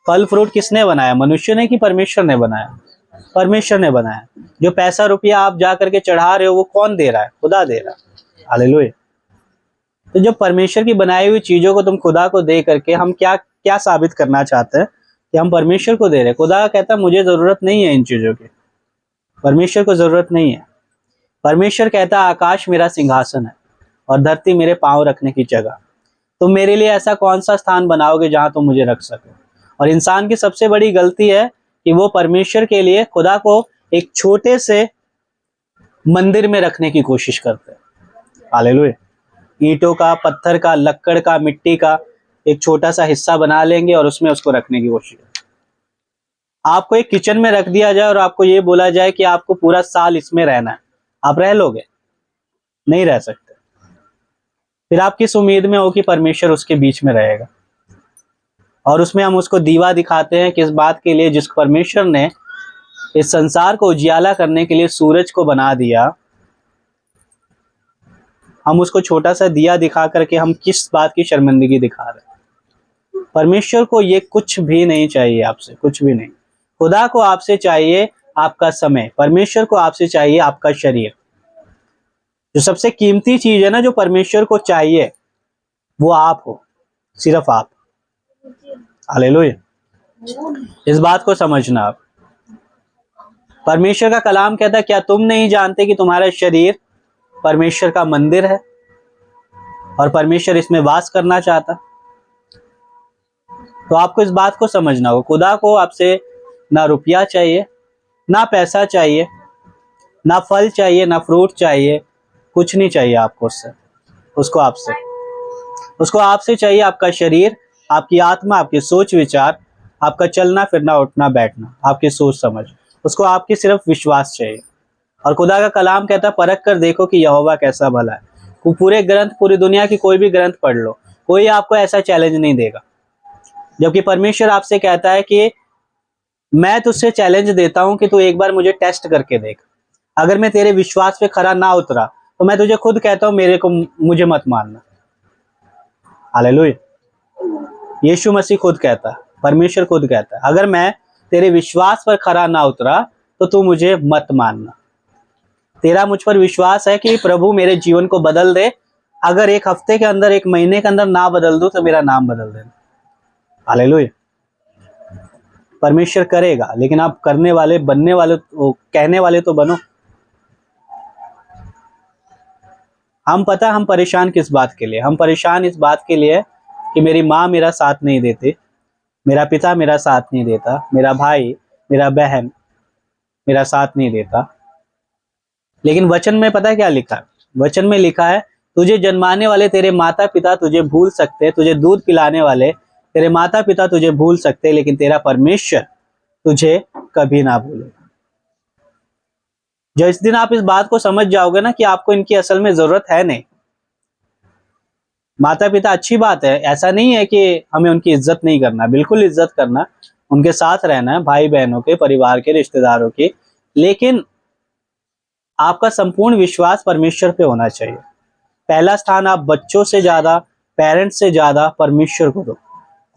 फल फ्रूट किसने बनाया? मनुष्य ने कि परमेश्वर ने बनाया? परमेश्वर ने बनाया। जो पैसा रुपया आप जा करके चढ़ा रहे हो वो कौन दे रहा है? खुदा दे रहा है। हालेलुया। तो जब परमेश्वर की बनाई हुई चीजों को तुम खुदा को दे करके, हम क्या क्या साबित करना चाहते हैं कि हम परमेश्वर को दे रहे हैं। खुदा कहता है मुझे जरूरत नहीं है इन चीजों की, परमेश्वर को जरूरत नहीं है। परमेश्वर कहता है आकाश मेरा सिंहासन है और धरती मेरे पांव रखने की जगह। तुम मेरे लिए ऐसा कौन सा स्थान बनाओगे जहां तुम मुझे रख सको? और इंसान की सबसे बड़ी गलती है कि वो परमेश्वर के लिए खुदा को एक छोटे से मंदिर में रखने की कोशिश करते हैं। हालेलुया। ईंटों का, पत्थर का, लक्कड़ का, मिट्टी का एक छोटा सा हिस्सा बना लेंगे और उसमें उसको रखने की कोशिश करेंगे। आपको एक किचन में रख दिया जाए और आपको ये बोला जाए कि आपको पूरा साल इसमें रहना है, आप रह लोगे? नहीं रह सकते। फिर आप किस उम्मीद में हो कि परमेश्वर उसके बीच में रहेगा? और उसमें हम उसको दीवा दिखाते हैं किस बात के लिए? जिस परमेश्वर ने इस संसार को उजियाला करने के लिए सूरज को बना दिया, हम उसको छोटा सा दिया दिखा करके हम किस बात की शर्मिंदगी दिखा रहे हैं? परमेश्वर को ये कुछ भी नहीं चाहिए आपसे, कुछ भी नहीं। खुदा को आपसे चाहिए आपका समय, परमेश्वर को आपसे चाहिए आपका शरीर। जो सबसे कीमती चीज है ना, जो परमेश्वर को चाहिए, वो आप हो, सिर्फ आप। हालेलुया। इस बात को समझना आप। परमेश्वर का कलाम कहता है, क्या तुम नहीं जानते कि तुम्हारा शरीर परमेश्वर का मंदिर है और परमेश्वर इसमें वास करना चाहता। तो आपको इस बात को समझना होगा, खुदा को आपसे ना रुपया चाहिए, ना पैसा चाहिए, ना फल चाहिए, ना फ्रूट चाहिए, कुछ नहीं चाहिए आपको उससे। उसको आपसे चाहिए आपका शरीर, आपकी आत्मा, आपकी सोच विचार, आपका चलना फिरना उठना बैठना, आपकी सोच समझ। उसको आपकी सिर्फ विश्वास चाहिए। और खुदा का कलाम कहता है, परख कर देखो कि यहोवा कैसा भला है। पूरे ग्रंथ, पूरी दुनिया की कोई भी ग्रंथ पढ़ लो, कोई आपको ऐसा चैलेंज नहीं देगा। जबकि परमेश्वर आपसे कहता है कि मैं तुझसे चैलेंज देता हूं कि तू एक बार मुझे टेस्ट करके देख। अगर मैं तेरे विश्वास पे खरा ना उतरा तो मैं तुझे खुद कहता हूं मुझे मत मानना। हालेलुया। यीशु मसीह खुद कहता है, परमेश्वर खुद कहता है, अगर मैं तेरे विश्वास पर खरा ना उतरा तो तू मुझे मत मानना। तेरा मुझ पर विश्वास है कि प्रभु मेरे जीवन को बदल दे। अगर एक हफ्ते के अंदर, एक महीने के अंदर ना बदल दूं तो मेरा नाम बदल देना। हालेलुया। परमेश्वर करेगा, लेकिन आप करने वाले, बनने वाले, कहने वाले तो बनो। हम परेशान किस बात के लिए? हम परेशान इस बात के लिए कि मेरी माँ मेरा साथ नहीं देती, मेरा पिता मेरा साथ नहीं देता, मेरा भाई, मेरा बहन मेरा साथ नहीं देता। लेकिन वचन में पता है क्या लिखा है? वचन में लिखा है, तुझे जन्माने वाले तेरे माता पिता तुझे भूल सकते, तुझे दूध पिलाने वाले तेरे माता पिता तुझे भूल सकते, लेकिन तेरा परमेश्वर तुझे कभी ना भूलेगा। जो इस दिन आप इस बात को समझ जाओगे ना कि आपको इनकी असल में जरूरत है नहीं। माता पिता अच्छी बात है, ऐसा नहीं है कि हमें उनकी इज्जत नहीं करना, बिल्कुल इज्जत करना, उनके साथ रहना है, भाई बहनों के, परिवार के, रिश्तेदारों की। लेकिन आपका संपूर्ण विश्वास परमेश्वर पे होना चाहिए। पहला स्थान आप बच्चों से ज्यादा, पेरेंट्स से ज्यादा परमेश्वर को दो।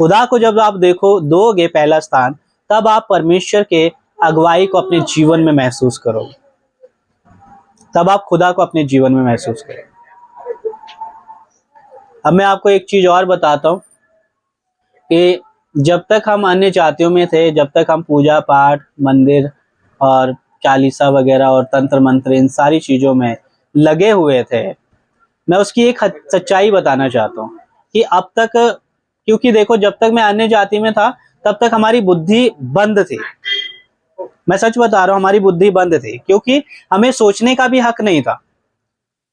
खुदा को जब आप दोगे पहला स्थान, तब आप परमेश्वर के अगुवाई को अपने जीवन में महसूस करोगे, तब आप खुदा को अपने जीवन में महसूस करोगे। अब मैं आपको एक चीज और बताता हूं कि जब तक हम अन्य जातियों में थे, जब तक हम पूजा पाठ, मंदिर और चालीसा वगैरह और तंत्र मंत्र, इन सारी चीजों में लगे हुए थे, मैं उसकी एक सच्चाई बताना चाहता हूँ कि अब तक, क्योंकि देखो, जब तक मैं अन्य जाति में था तब तक हमारी बुद्धि बंद थी। मैं सच बता रहा हूँ, हमारी बुद्धि बंद थी, क्योंकि हमें सोचने का भी हक नहीं था।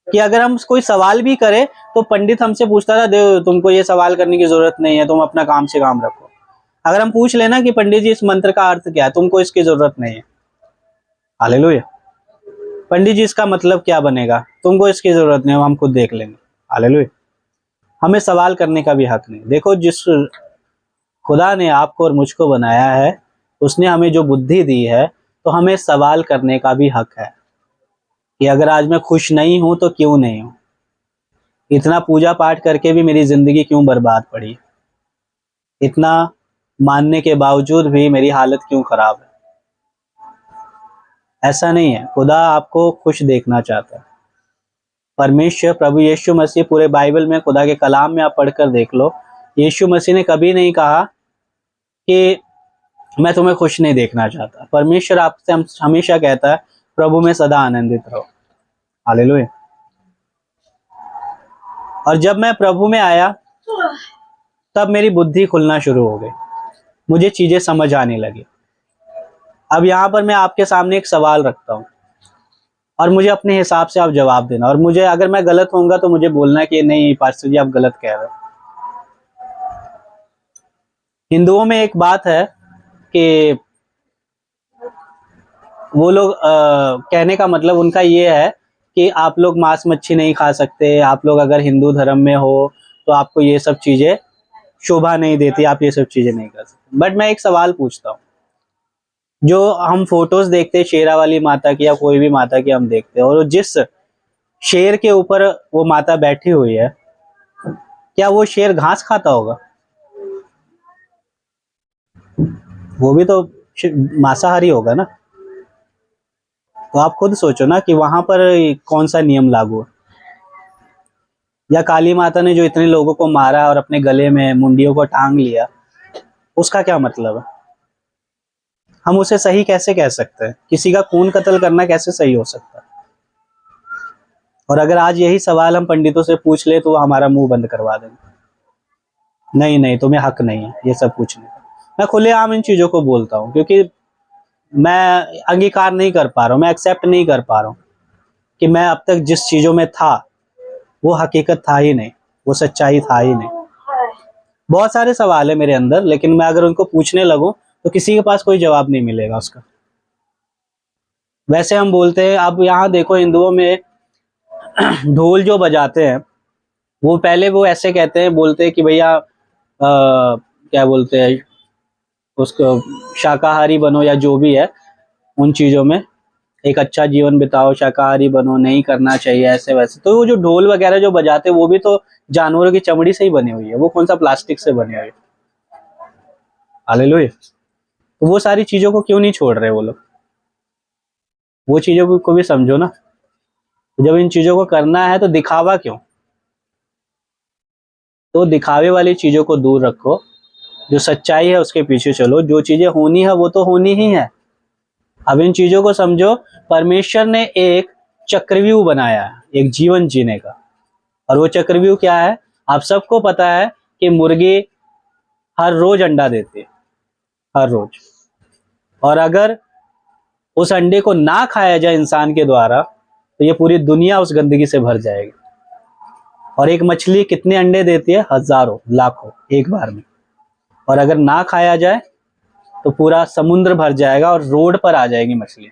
कि अगर हम कोई सवाल भी करें तो पंडित हमसे पूछता था, देव तुमको ये सवाल करने की जरूरत नहीं है, तुम अपना काम से काम रखो। अगर हम पूछ लेना कि पंडित जी इस मंत्र का अर्थ क्या है, तुमको इसकी जरूरत नहीं है। हालेलुया। पंडित जी इसका मतलब क्या बनेगा, तुमको इसकी जरूरत नहीं है, हम खुद देख लेंगे। हालेलुया। हमें सवाल करने का भी हक नहीं। देखो, जिस खुदा ने आपको और मुझको बनाया है, उसने हमें जो बुद्धि दी है, तो हमें सवाल करने का भी हक है कि अगर आज मैं खुश नहीं हूं तो क्यों नहीं हूं, इतना पूजा पाठ करके भी मेरी जिंदगी क्यों बर्बाद पड़ी, इतना मानने के बावजूद भी मेरी हालत क्यों खराब है। ऐसा नहीं है, खुदा आपको खुश देखना चाहता है। परमेश्वर, प्रभु यीशु मसीह, पूरे बाइबल में, खुदा के कलाम में आप पढ़कर देख लो, यीशु मसीह ने कभी नहीं कहा कि मैं तुम्हें खुश नहीं देखना चाहता। परमेश्वर आपसे हमेशा कहता है, प्रभु में सदा आनंदित रहो। हालेलुया। और जब मैं प्रभु में आया तब मेरी बुद्धि खुलना शुरू हो गई, मुझे चीजें समझ आने लगी। अब यहाँ पर मैं आपके सामने एक सवाल रखता हूँ और मुझे अपने हिसाब से आप जवाब देना, और मुझे, अगर मैं गलत होऊंगा तो मुझे बोलना कि नहीं पास्टर जी आप गलत कह रहे हो। हिंदुओं में एक बात है कि वो लोग, कहने का मतलब उनका ये है कि आप लोग मांस मच्छी नहीं खा सकते, आप लोग अगर हिंदू धर्म में हो तो आपको ये सब चीजें शोभा नहीं देती, आप ये सब चीजें नहीं कर सकते। बट मैं एक सवाल पूछता हूँ, जो हम फोटोज देखते हैं शेरा वाली माता की या कोई भी माता की हम देखते हैं, और जिस शेर के ऊपर वो माता बैठी हुई है, क्या वो शेर घास खाता होगा? वो भी तो मांसाहारी होगा ना। तो आप खुद सोचो ना कि वहां पर कौन सा नियम लागू है। या काली माता ने जो इतने लोगों को मारा और अपने गले में मुंडियों को टांग लिया, उसका क्या मतलब है? हम उसे सही कैसे कह सकते हैं? किसी का खून कत्ल करना कैसे सही हो सकता है? और अगर आज यही सवाल हम पंडितों से पूछ ले तो वो हमारा मुंह बंद करवा देंगे। नहीं नहीं, तुम्हें हक नहीं है ये सब पूछने का। मैं खुलेआम इन चीजों को बोलता हूँ क्योंकि मैं अंगीकार नहीं कर पा रहा हूँ, मैं एक्सेप्ट नहीं कर पा रहा हूँ कि मैं अब तक जिस चीजों में था वो हकीकत था ही नहीं, वो सच्चाई था ही नहीं। बहुत सारे सवाल है मेरे अंदर, लेकिन मैं अगर उनको पूछने लगूं तो किसी के पास कोई जवाब नहीं मिलेगा उसका। वैसे हम बोलते हैं, अब यहाँ देखो हिंदुओं में ढोल जो बजाते हैं वो पहले वो ऐसे कहते हैं, बोलते हैं कि भैया क्या बोलते हैं उसको, शाकाहारी बनो या जो भी है उन चीजों में, एक अच्छा जीवन बिताओ, शाकाहारी बनो, नहीं करना चाहिए ऐसे वैसे। तो वो जो ढोल वगैरह जो बजाते हैं वो भी तो जानवरों की चमड़ी से ही बनी हुई है, वो कौन सा प्लास्टिक से बनी हुई है। हालेलुया। तो वो सारी चीजों को क्यों नहीं छोड़ रहे वो लोग? वो चीजों को भी समझो ना। जब इन चीजों को करना है तो दिखावा क्यों? तो दिखावे वाली चीजों को दूर रखो, जो सच्चाई है उसके पीछे चलो, जो चीजें होनी है वो तो होनी ही है। अब इन चीजों को समझो। परमेश्वर ने एक चक्रव्यूह बनाया है एक जीवन जीने का, और वो चक्रव्यूह क्या है? आप सबको पता है कि मुर्गी हर रोज अंडा देती है, हर रोज। और अगर उस अंडे को ना खाया जाए इंसान के द्वारा तो ये पूरी दुनिया उस गंदगी से भर जाएगी। और एक मछली कितने अंडे देती है? हजारों, लाखों, एक बार में। और अगर ना खाया जाए तो पूरा समुद्र भर जाएगा और रोड पर आ जाएगी मछली।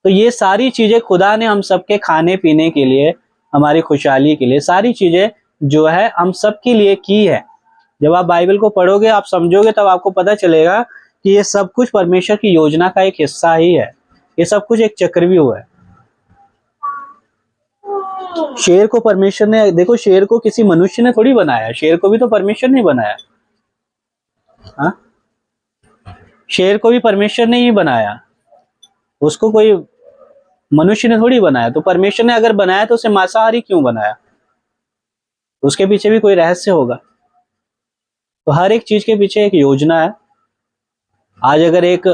तो ये सारी चीजें खुदा ने हम सबके खाने पीने के लिए, हमारी खुशहाली के लिए, सारी चीजें जो है हम सबके लिए की है। जब आप बाइबल को पढ़ोगे, आप समझोगे, तब आपको पता चलेगा कि ये सब कुछ परमेश्वर की योजना का एक हिस्सा ही है। ये सब कुछ एक चक्रव्यूह है। शेर को परमेश्वर ने, देखो शेर को किसी मनुष्य ने थोड़ी बनाया, शेर को भी तो परमेश्वर ने बनाया। हाँ, शेर को भी परमेश्वर ने ही बनाया, उसको कोई मनुष्य ने थोड़ी बनाया। तो परमेश्वर ने अगर बनाया तो उसे मांसाहारी क्यों बनाया? उसके पीछे भी कोई रहस्य होगा। तो हर एक चीज के पीछे एक योजना है। आज अगर एक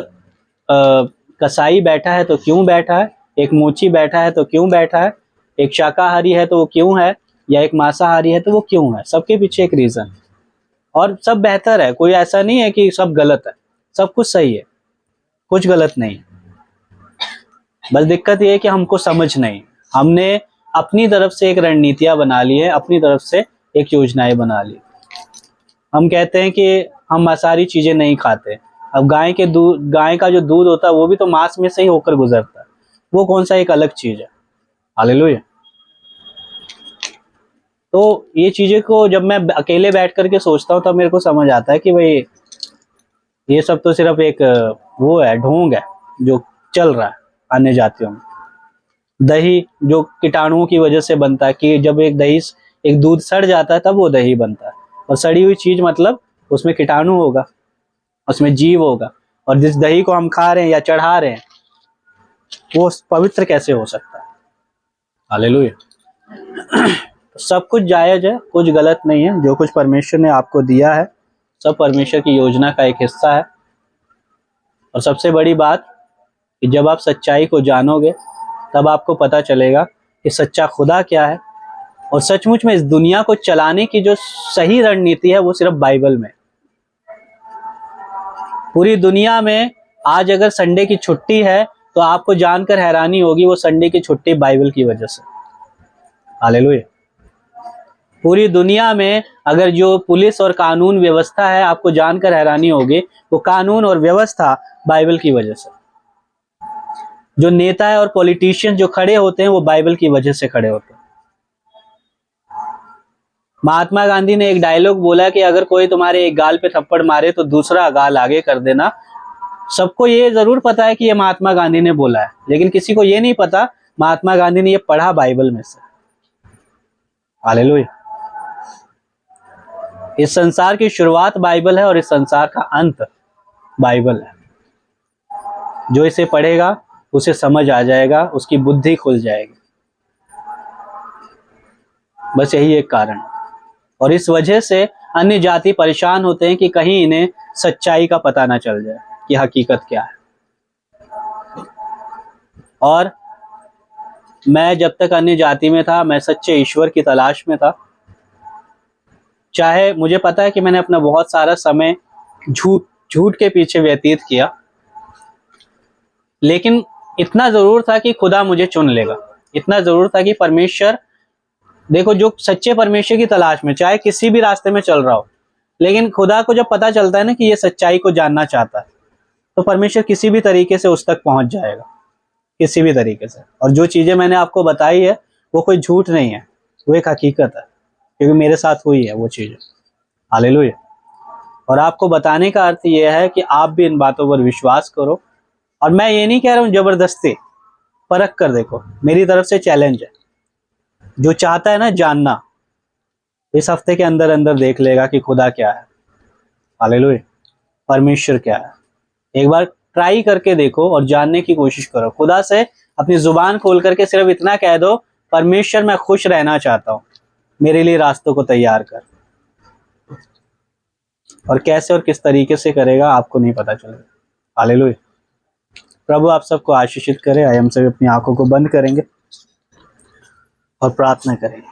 कसाई बैठा है तो क्यों बैठा है, एक मोची बैठा है तो क्यों बैठा है, एक शाकाहारी है तो वो क्यों है, या एक मांसाहारी है तो वो क्यों है? सबके पीछे एक रीजन। और सब बेहतर है, कोई ऐसा नहीं है कि सब गलत है, सब कुछ सही है, कुछ गलत नहीं। बस दिक्कत ये है कि हमको समझ नहीं, हमने अपनी तरफ से एक रणनीतियां बना ली है, अपनी तरफ से एक योजनाएं बना ली। हम कहते हैं कि हम मांसाहारी चीजें नहीं खाते। अब गाय के दूध, गाय का जो दूध होता है वो भी तो मांस में से ही होकर गुजरता है, वो कौन सा एक अलग चीज है? हालेलुया। तो ये चीजें को जब मैं अकेले बैठ करके सोचता हूँ तब मेरे को समझ आता है कि भाई ये सब तो सिर्फ एक वो है, ढोंग है जो चल रहा है अन्य जातियों में। दही जो कीटाणुओं की वजह से बनता है, कि जब एक दूध सड़ जाता है तब वो दही बनता है। और सड़ी हुई चीज मतलब उसमें कीटाणु होगा, उसमें जीव होगा। और जिस दही को हम खा रहे हैं या चढ़ा रहे हैं वो पवित्र कैसे हो सकता है? हालेलुया। सब कुछ जायज है, कुछ गलत नहीं है। जो कुछ परमेश्वर ने आपको दिया है सब परमेश्वर की योजना का एक हिस्सा है। और सबसे बड़ी बात कि जब आप सच्चाई को जानोगे तब आपको पता चलेगा कि सच्चा खुदा क्या है। और सचमुच में इस दुनिया को चलाने की जो सही रणनीति है वो सिर्फ बाइबल में। पूरी दुनिया में आज अगर संडे की छुट्टी है तो आपको जानकर हैरानी होगी, वो संडे की छुट्टी बाइबल की वजह से। हालेलुया। पूरी दुनिया में अगर जो पुलिस और कानून व्यवस्था है, आपको जानकर हैरानी होगी, वो कानून और व्यवस्था बाइबल की वजह से। जो नेता है और पॉलिटिशियन जो खड़े होते हैं वो बाइबल की वजह से खड़े होते हैं। महात्मा गांधी ने एक डायलॉग बोला कि अगर कोई तुम्हारे एक गाल पे थप्पड़ मारे तो दूसरा गाल आगे कर देना। सबको ये जरूर पता है कि ये महात्मा गांधी ने बोला है, लेकिन किसी को ये नहीं पता महात्मा गांधी ने ये पढ़ा बाइबल में से। हालेलुया। इस संसार की शुरुआत बाइबल है और इस संसार का अंत बाइबल है। जो इसे पढ़ेगा उसे समझ आ जाएगा, उसकी बुद्धि खुल जाएगी। बस यही एक कारण। और इस वजह से अन्य जाति परेशान होते हैं कि कहीं इन्हें सच्चाई का पता ना चल जाए। की हकीकत क्या है। और मैं जब तक अन्य जाति में था, मैं सच्चे ईश्वर की तलाश में था। चाहे मुझे पता है कि मैंने अपना बहुत सारा समय झूठ के पीछे व्यतीत किया, लेकिन इतना जरूर था कि खुदा मुझे चुन लेगा। इतना जरूर था कि परमेश्वर, देखो, जो सच्चे परमेश्वर की तलाश में चाहे किसी भी रास्ते में चल रहा हो, लेकिन खुदा को जब पता चलता है ना कि ये सच्चाई को जानना चाहता है, तो परमेश्वर किसी भी तरीके से उस तक पहुंच जाएगा, किसी भी तरीके से। और जो चीजें मैंने आपको बताई है वो कोई झूठ नहीं है, वो एक हकीकत है, क्योंकि मेरे साथ हुई है वो चीजें। हालेलुया। और आपको बताने का अर्थ यह है कि आप भी इन बातों पर विश्वास करो। और मैं ये नहीं कह रहा हूँ जबरदस्ती, परख कर देखो, मेरी तरफ से चैलेंज है। जो चाहता है ना जानना, इस हफ्ते के अंदर अंदर देख लेगा कि खुदा क्या है। हालेलुया। परमेश्वर क्या है, एक बार ट्राई करके देखो और जानने की कोशिश करो। खुदा से अपनी जुबान खोल करके सिर्फ इतना कह दो, परमेश्वर मैं खुश रहना चाहता हूँ, मेरे लिए रास्तों को तैयार कर। और कैसे और किस तरीके से करेगा आपको नहीं पता चलेगा। हालेलुया। प्रभु आप सबको आशीषित करे। आइए हम सब अपनी आंखों को बंद करेंगे और प्रार्थना करेंगे।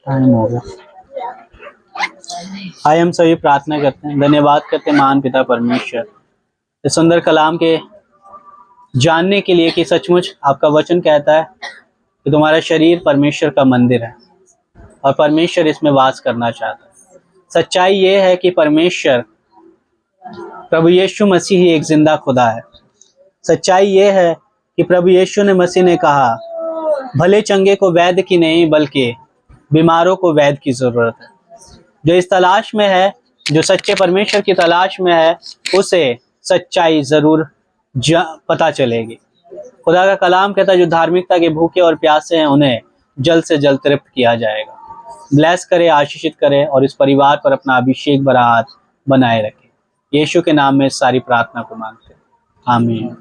टाइम हो गया। आइए हम सभी प्रार्थना करते हैं, धन्यवाद करते हैं महान पिता परमेश्वर इस सुंदर कलाम के जानने के लिए कि सचमुच आपका वचन कहता है कि तुम्हारा शरीर परमेश्वर का मंदिर है और परमेश्वर इसमें वास करना चाहता है। सच्चाई ये है कि परमेश्वर प्रभु यीशु मसीह ही एक जिंदा खुदा है। सच्चाई ये है कि प्रभु यीशु ने मसीह ने कहा, भले चंगे को वैद्य की नहीं बल्कि बीमारों को वैद्य की जरूरत है। जो इस तलाश में है, जो सच्चे परमेश्वर की तलाश में है, उसे सच्चाई जरूर पता चलेगी। खुदा का कलाम कहता है जो धार्मिकता के भूखे और प्यासे हैं उन्हें जल्द से जल्द तृप्त किया जाएगा। ब्लेस करे, आशीषित करे और इस परिवार पर अपना अभिषेक भरा हाथ बनाए रखे। यीशु के नाम में सारी प्रार्थना को मांगते हैं, आमीन।